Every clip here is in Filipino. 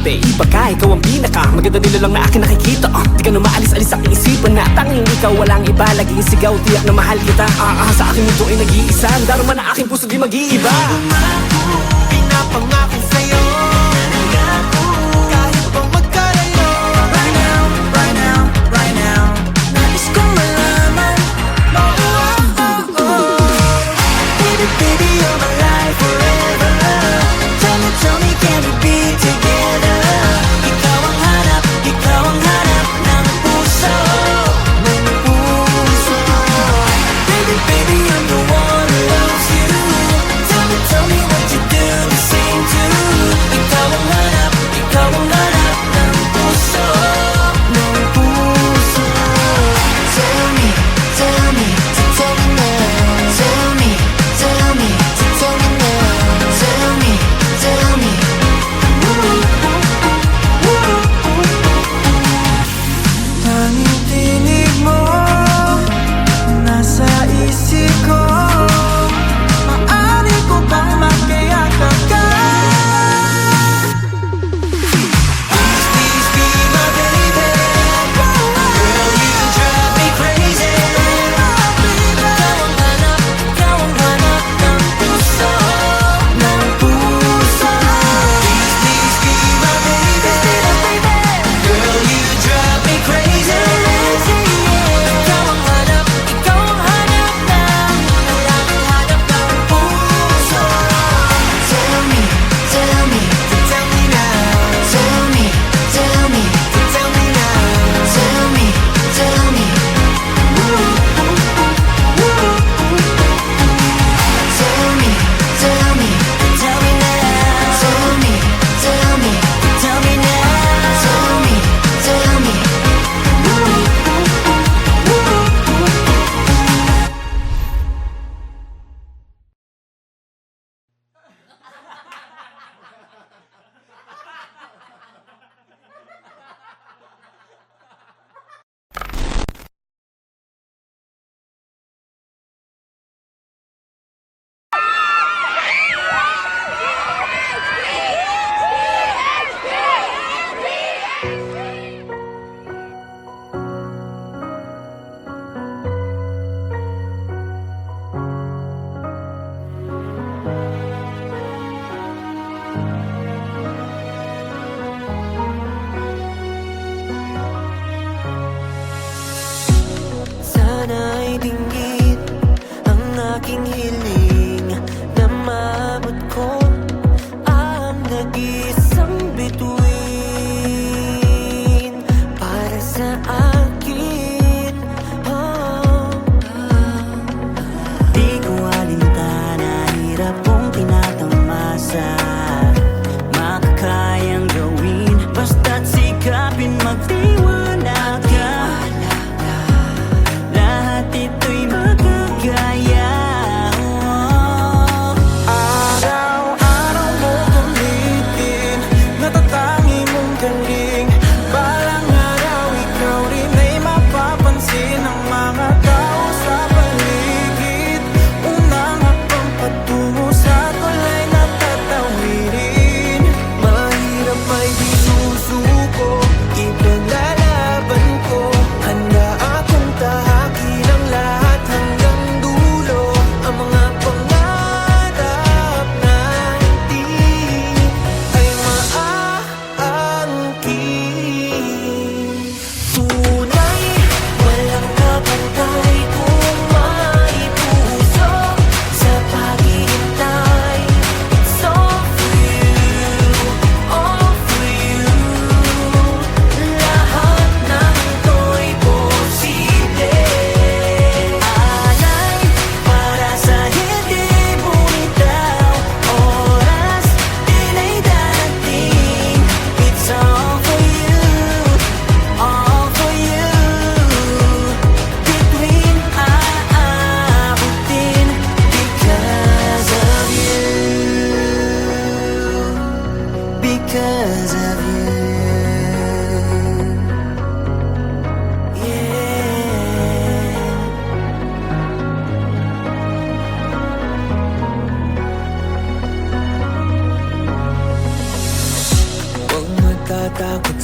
Babe, iba ka, ikaw ang pinaka maganda nila lang na akin nakikita. Di ka na maalis-alis sa aking isipan na tanging ikaw, walang iba. Laging sigaw, tiyak na mahal kita. Sa aking mundo ay nag-iisa. Daruma na aking puso di mag-iiba. Pinapangako sa'yo kahit pa magkalayo. Right now, right now, right now, nais kong malaman. Baby, baby, you're my life forever. Tell me, can we be together? Ikaw ang hanap ng puso, ng puso. Baby, baby, I'm the one who loves you. Tell me what you do the same to.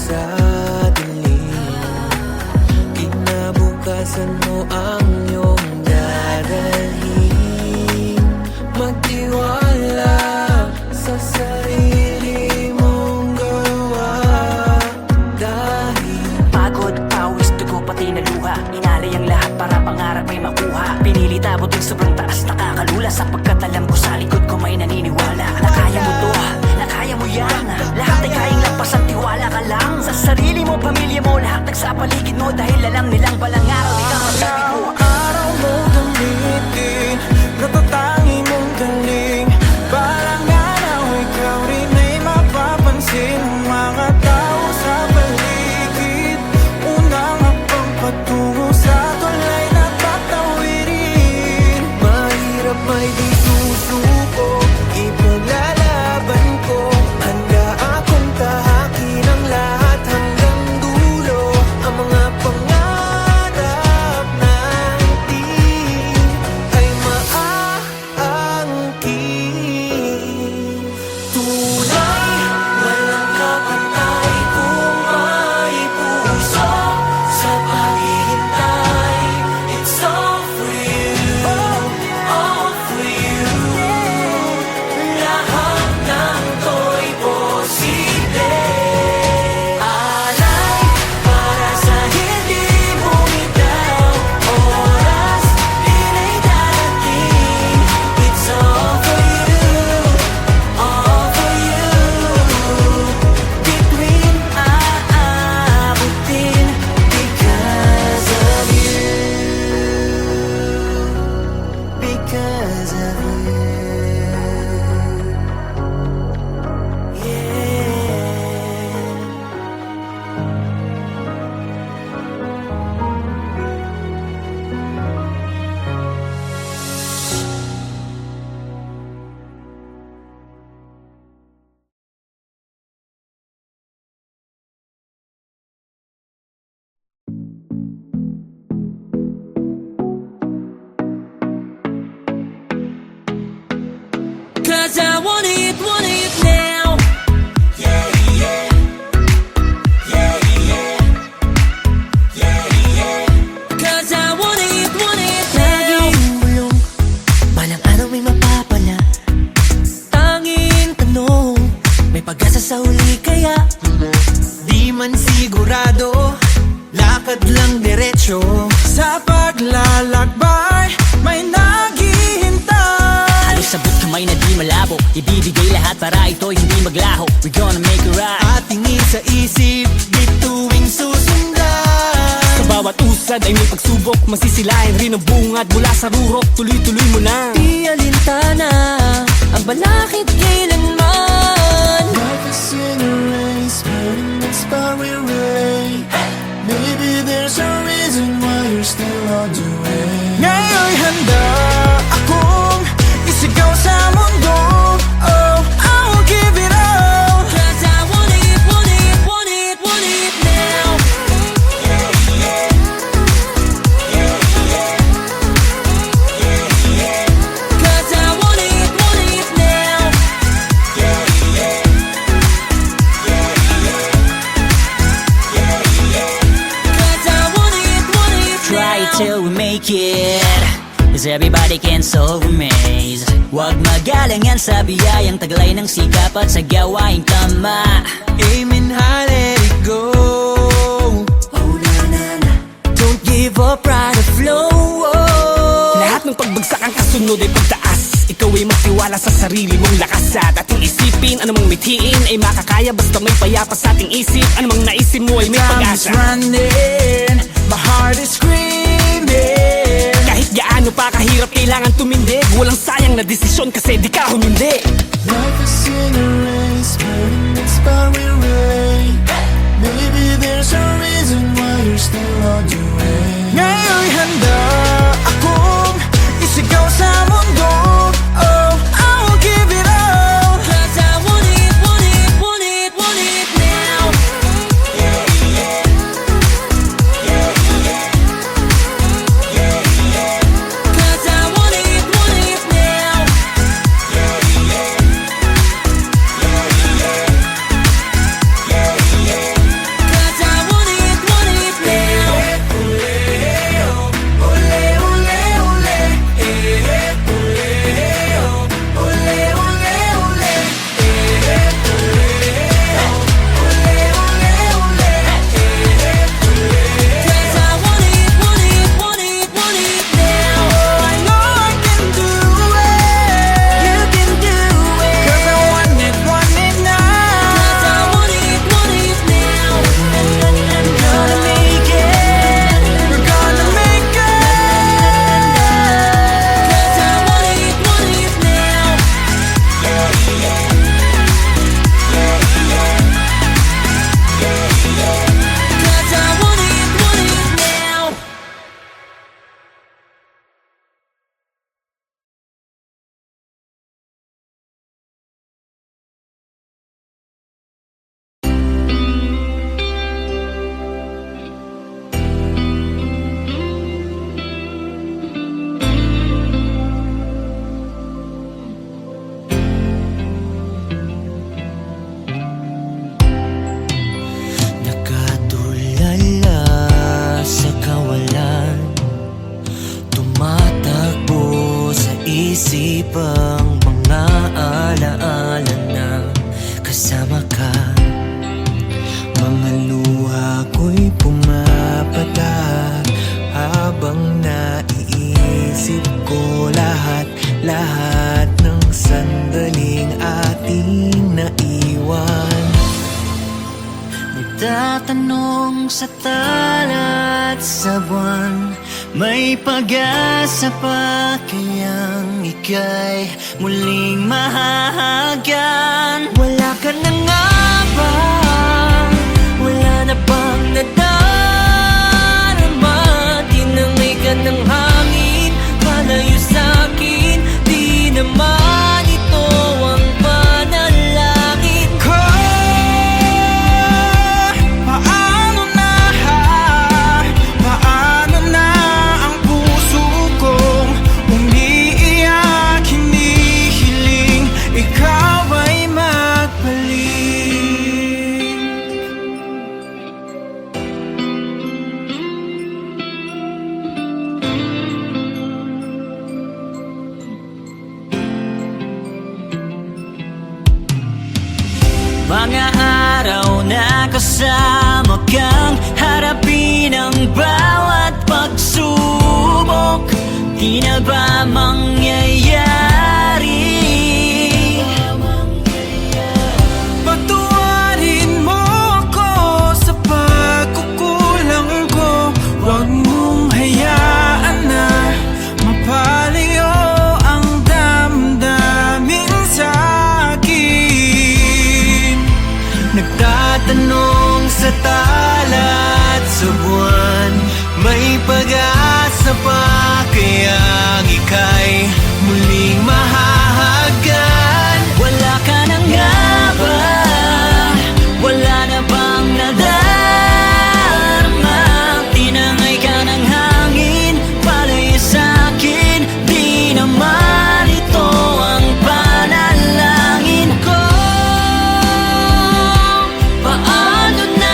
sa dilim. Kinabukasan mo ang iyong dadalhin. Magtiwala sa sarili mong gawa. Dahil Pagod, pawis, dugo, pati na luha. Inalay ang lahat para pangarap ay makuha. Pinili tabotin sobrang taas, nakakalula. Sapagkat alam ko sa likod ko may naniniwala. Na kaya mo to, na kaya mo yan. Lahat ay kayang lampasan, tiwala ka lang. Sa sarili mo, pamilya mo, lahat nagsapaligid mo. Dahil alam nilang balang araw, di ka mabibigo. araw mo gamitin, natatangi mong galing. Parang araw ikaw rin ay mapapansin ng mga tao sa paligid. Unang hakbang patungo sa tulay na patawirin. Mahirap may di susuko, ipaglalaban ko. Handa akong tahakin ang lahat hanggang dulo. Ang mga pangarap natin ay maangkin. Tunay, walang kapantay kung may puso sa paghihintay. It's all for you, all for you. Lahat ng to'y posible. Alay para sa hindi bumitaw. Oras din ay darating. It's all for you, all for you. Bituin aabutin because of you, because of you. Yeah. Cause I want it now. Yeah, yeah. Yeah, yeah. Yeah, yeah. Cause I want it now. Laging bulong, balang araw may mapapala. Tanging tanong, may pag-asa sa huli kaya? Di man sigurado, lakad lang diretsyo. Sa paglalakbay, may naghihintay. Halos sabot kamay na di malabo. Ibibigay lahat para ito hindi maglaho. We're gonna make it right. Ating isa-isip, bituing susundan. Sa bawat usad ay may pagsubok. Masisilayan rin ang bungad mula sa rurok. Tuloy-tuloy mo na. Di alintana, ang balakid kailanman. Life is in a race, but it's far away. Maybe there's a reason why you're still on the way. Ngayon'y handa akong isigaw sa mundo. Oh, I'll give it all. Cause I want it now. Cause I want it now. Cause I want it Try it now. till we make it, cause everybody can solve a maze. Huwag magalangan sa biyayang taglay ng sikap at sa gawaing tama. Amen, high, let it go. Oh, na, na, na. Don't give up, ride the flow. Lahat ng pagbagsak ang kasunod ay pagtaas. Ikaw ay magtiwala sa sarili mong lakas. At ating isipin, anumang mithiin ay makakaya basta may payapa sa ating isip. Anumang naisip mo ay may Time is pag-asa. running, my heart is screaming. Kahit gaano pa kahirap kailangan tumindig. Walang sayang na desisyon kasi di ka humindi. Life is in a race, but it's far away. Maybe there's a reason why you're still on the way. Ngayon'y handa akong isigaw sa mundo. Oh, I'll give it all. Cause I want it now. Cause I want it now. isipang mga alaala na kasama ka. Mga luha ko'y pumapatak habang naiisip ko lahat ng sandaling ating naiwan. Nagtatanong sa tala at sa buwan, may pag-asa pa kayang ika'y muling mahahagan? Wala ka na nga ba? Wala na bang nadarama? Tinangay ka ng hangin, palayo sa'kin. Di naman ito ang panalangin ko. Paano na ang puso kong umiiyak, hinihiling ikaw ay magbalik. Mga araw na kasama kang harapin ang bawat pagsubok. Di na ba mangyayari? Patawarin mo ako sa pagkukulang ko. Huwag mong hayaan na mapalayo ang damdamin sa'kin. Nagtatanong sa tala at sa buwan, may pag-asa pa kayang ika'y muling mahahagan? Wala ka na nga ba? Wala na bang nadarama? Tinangay ka ng hangin, palayo sa'kin. Di naman ito ang panalangin ko. Paano na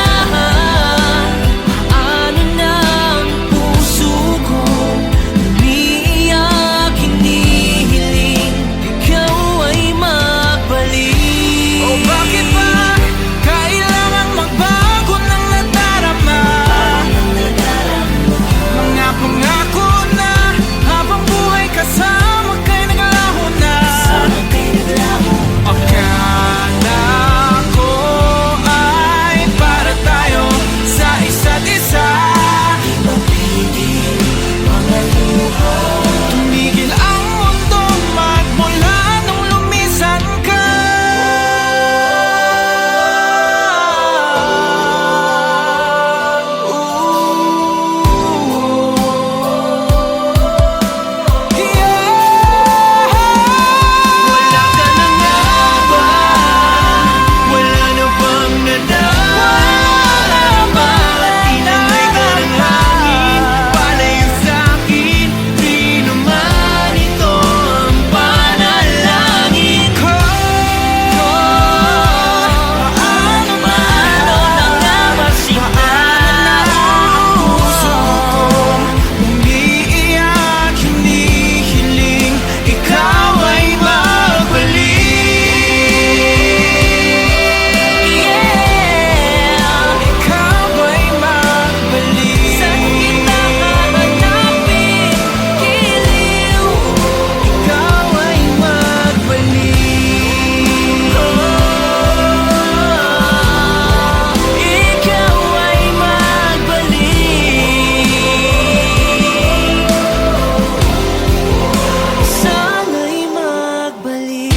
ang puso ko umiiyak, hinihiling ikaw ay magbalik. O bakit ba kailangang magbago ng nadarama? Mga pangako na habang buhay kasama kay naglaho na. Akala ko ay para tayo sa isa't isa. Tumigil ang mundo magmula nung lumisan ka. Wala ka na nga ba? Wala na bang nadarama? Tinangay ka ng hangin, palayo sa'kin. Di naman ito ang panalangin ko. Paano na nga ba Puso kong umiiyak, hinihiling ikaw ay magbalik. Ikaw ay magbalik. Saan kita hahanapin? Giliw. Ikaw ay magbalik. Ikaw ay magbalik. Sana'y magbalik.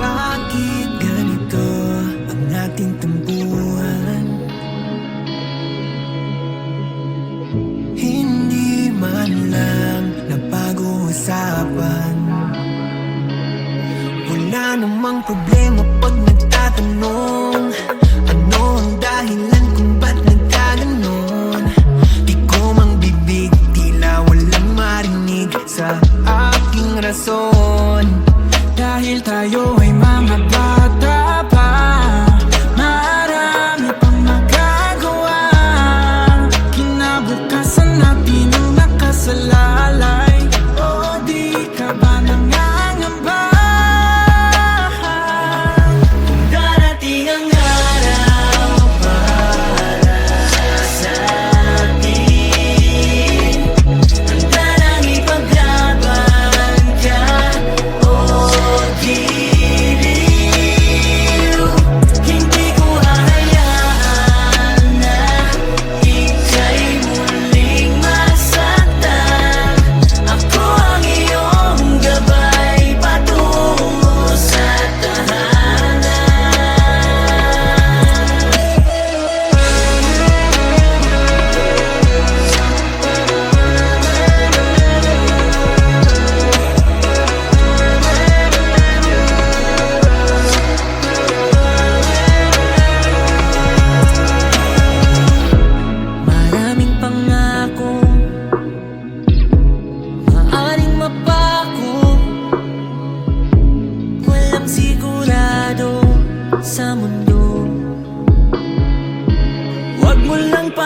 Bakit ganito ang ating tampuhan? Hindi man lang nabago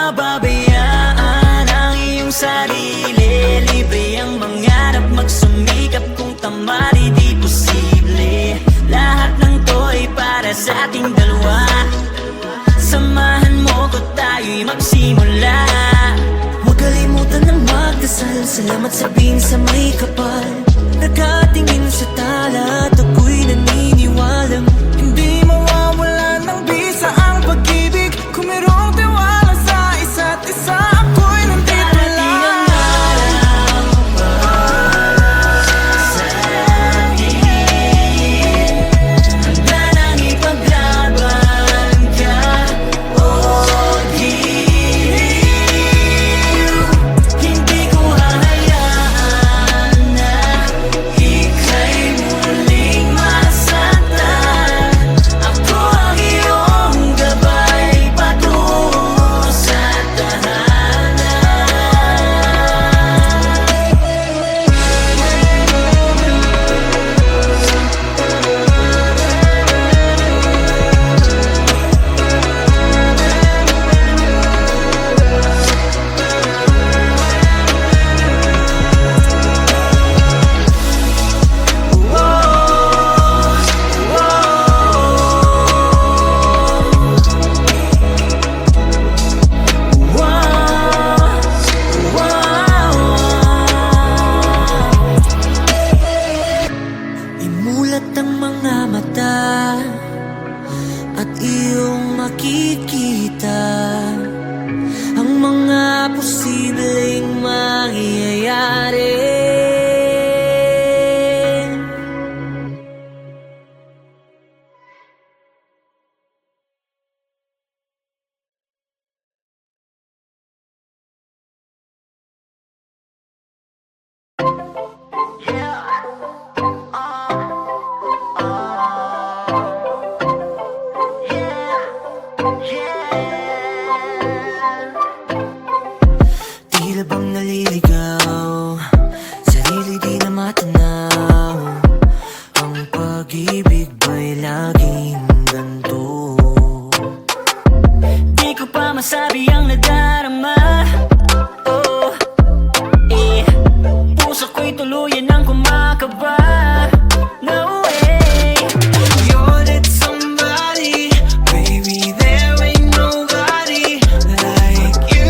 pababayaan ang iyong sarili. Libre ang mangarap, magsumikap kung tamali di posible. Lahat ng to ay para sa ating dalawa. Samahan mo ko, tayo'y magsimula. Huwag kalimutan ng magdasal. Salamat sabihin sa may kapal. Nakatingin sa tala at ako'y naniniwalang hindi mawawala ng bisa ang pag-ibig. Kung mayroong tiwala sa isa't isa, ako'y nandito lang. Handa nang ipaglaban ka o giliw. Hindi ko hahayaan na ika'y muling masaktan. Ako ang iyong gabay patungo sa tahanan. Imulat ang mga mata at iyong makikita ang mga posibleng mangyayari. Tila bang naliligaw, sarili di na matanaw. Ang pag-ibig ba'y laging ganito? Di ko pa masabi ang nadarama. Oh, puso ko'y tuluyan ng kumakaba. No way. You're that somebody, baby, there ain't nobody like you.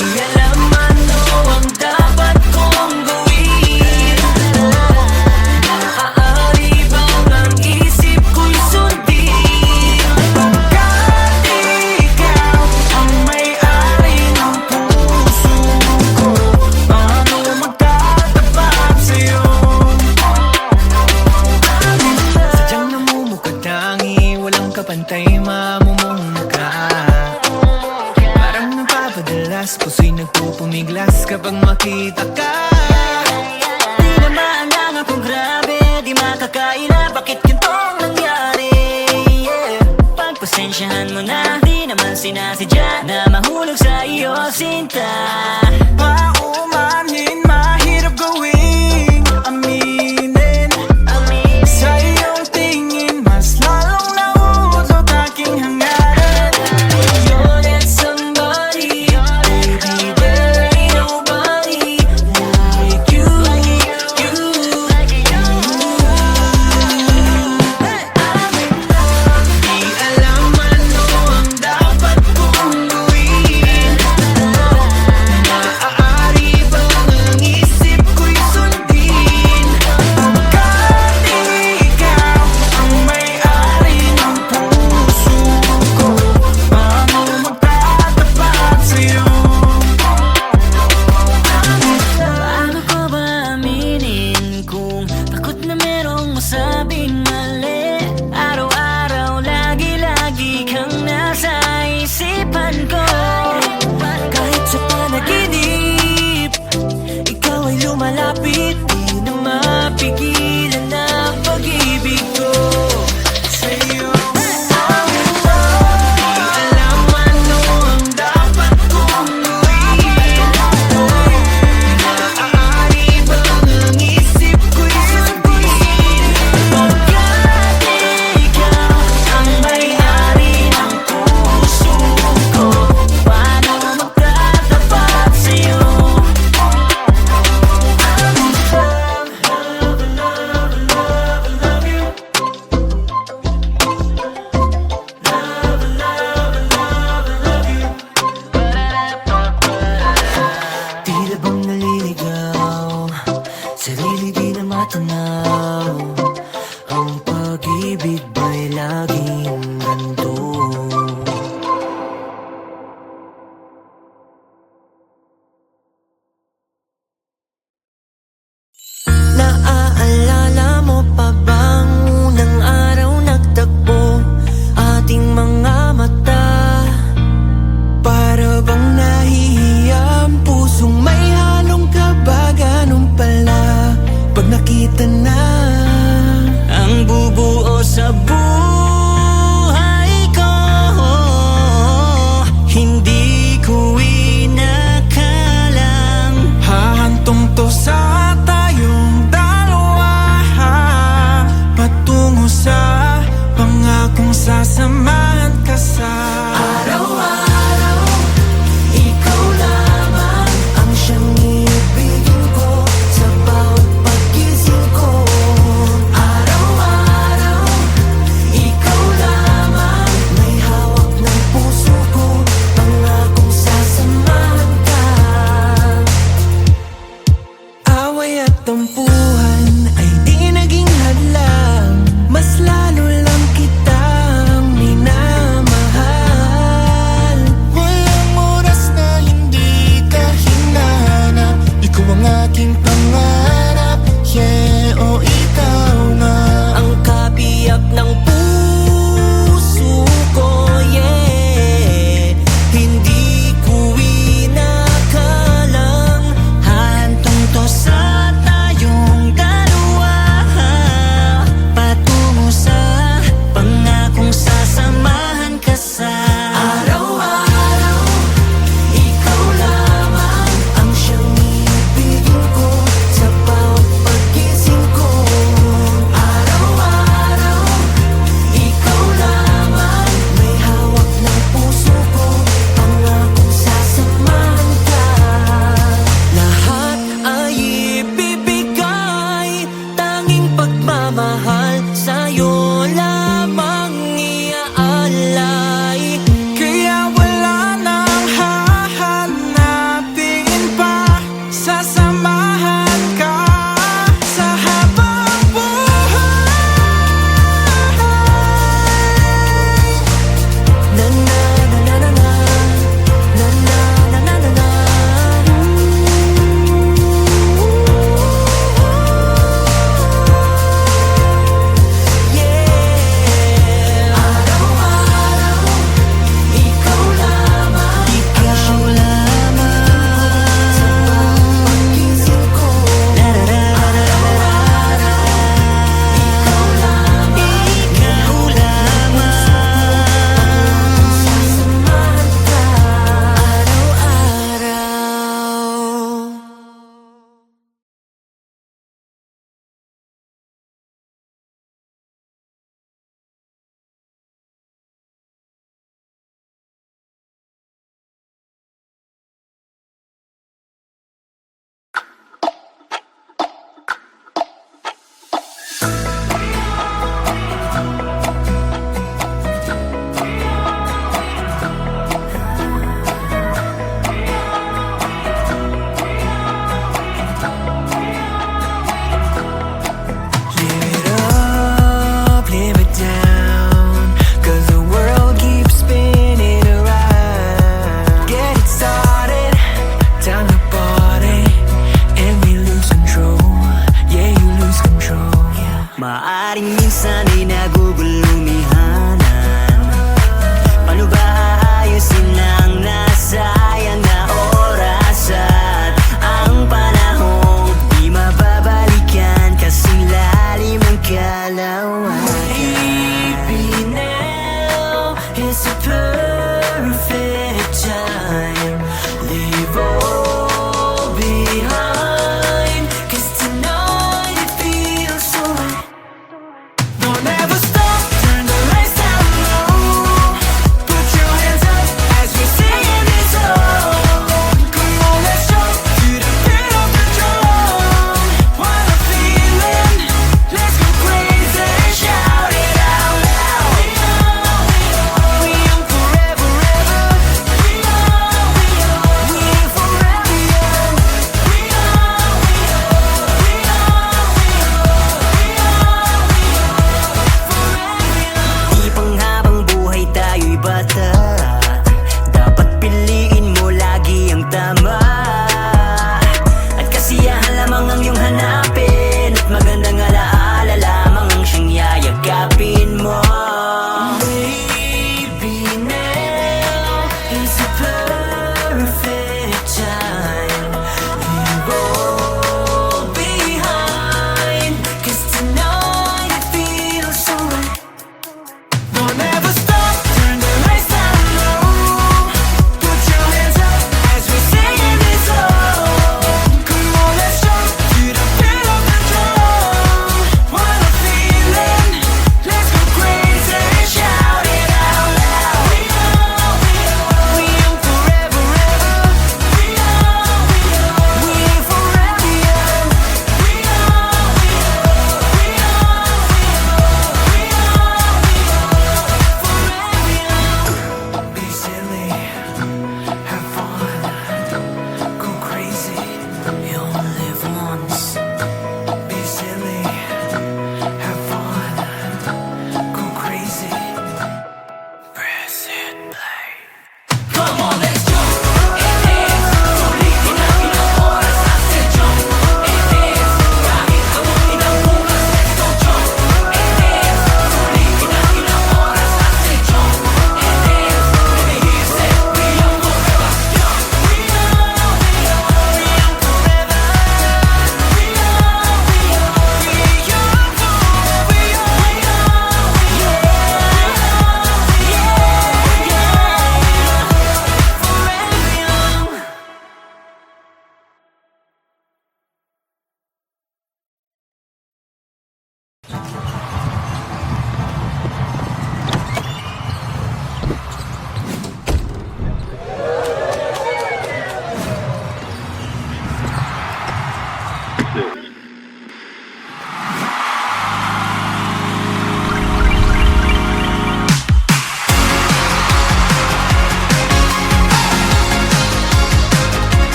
Di alam ano ang dapat kong gawin. Maaari bang ang isip ko'y sundin? Pagkat ikaw ang may-ari ng puso ko, paano magtatapat sa'yo? Sadyang namumukatangi, walang kapantay, mamumungka. Parang napapadalas, puso'y nagpupumiglas kapag makita ka. Di naman lang ako grabe, di makakaila, bakit ganitong nangyari? Pagpasensyahan mo na, di naman sinasadya na mahulog sa iyo sinta. Paumanhin, mahirap gawing aminin. Sa iyong tingin, mas lalong nauutot aking hangaran. You're that somebody, baby, there ain't nobody like you. Di alam ano ang dapat kong gawin. Maaari bang ang isip ko'y sundin? Pagkat ikaw ang may-ari ng puso ko, paano magtatapat sa'yo? Paano ko ba aminin kung takot na merong masabing mali? Araw-araw, lagi-lagi kang nasa isipan ko. Kahit sa panaginip, ikaw ay lumalapit. Di na mapigilan ang pag-ibig ko sa'yo. Di alam ano ang dapat kong gawin. Maaari bang ang isip ko'y sundin? Pagkat Ang pag-ibig ba'y laging ganito? Naaalala mo pa bang unang araw nagtagpo ating mga mata? Para bang nahihiya ang pusong may halong kaba, ganun pala pag nakita na Ang bubuo sa buhay ko, hindi ko inakalang hahantong to sa tayong dalawa, patungo sa pangakong sasamahan ka sa araw-araw. Ikaw lamang ang siyang iibigin ko sa bawat paggising ko. Araw-araw, ikaw lamang may hawak ng puso ko, pangakong sasamahan ka. Away at tampuhan ay di naging hadlang, mas lalo lang kitang minamahal. Walang oras na hindi ka hinahanap, ikaw ang aking pangarap, yeah, o ikaw nga ang kabiyak ng puso ko, yeah. Hindi ko inakalang hantong to sa tayong dalawa, patungo sa pangakong sasamahan ka sa araw-araw. Ikaw lamang ang siyang iibigin ko sa bawat paggising ko. Araw-araw, ikaw lamang may hawak ng puso ko, pangakong sasamahan ka. Lahat ay ibibigay, tanging pagmamahal sa'yo lamang iaalay. Kaya wala nang hahanapin pa, sasamahan ka sa habang buhay. Na na na na na na, na na na na na na. Yeah. Araw-araw, ikaw lamang, ikaw lamang sa bawat paggising ko. Araw-araw, ikaw lamang, ikaw lamang sasamahan ka. Araw-araw. Live it up, live it down, 'cause the world keeps spinning around. Get it started, time to party, and we lose control. Yeah, you lose control. maaring minsan ay nagugulumihanan. Paano ba aayusin ang nasayang na oras at ang panahong di mababalikan kasing lalim ng kalawakan? Maybe now is the perfect time. Leave all behind, 'cause tonight it feels so right. Don't ever stop, turn the lights down low. Put your hands up as we sing this song. Come on, let's jump to the beat of the drum. What a feeling, let's go crazy.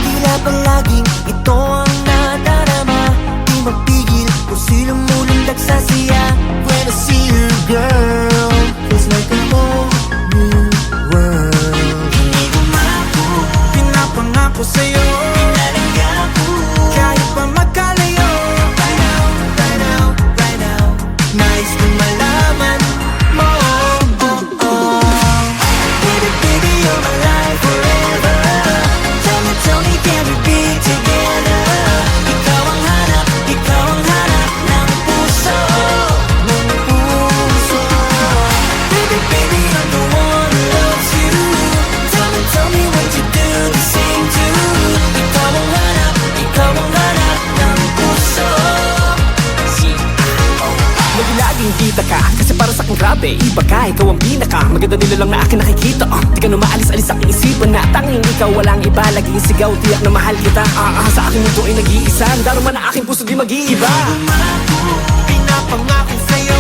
Tila palaging ito ang nadarama, di mapigil kung sino mulundag sa siya. When I see you, girl, feels like a whole new world. Hindi ko mako, pinapangako sa'yo, Pinalaga ko kahit pa magkalayo. Right now, right now, right now, Nais kong malaman mo, oh, oh. baby, baby, you're my life forever. Tell me, can we be together? Ikaw ang hanap ng puso. Ng puso. Baby, baby, I'm the one who loves you. Tell me what you do the same too. Ikaw ang hanap ng puso. Laging kita ka, kasi para sa akin grabe iba ka, ikaw ang pinaka maganda nila lang na akin nakikita. Di ka na maalis-alis sa aking isipan na tanging ikaw, walang iba. Laging sigaw, tiyak na mahal kita. Sa aking mundo ay nag-iisa, darama na aking puso di mag-iiba. Pinapangako sa'yo,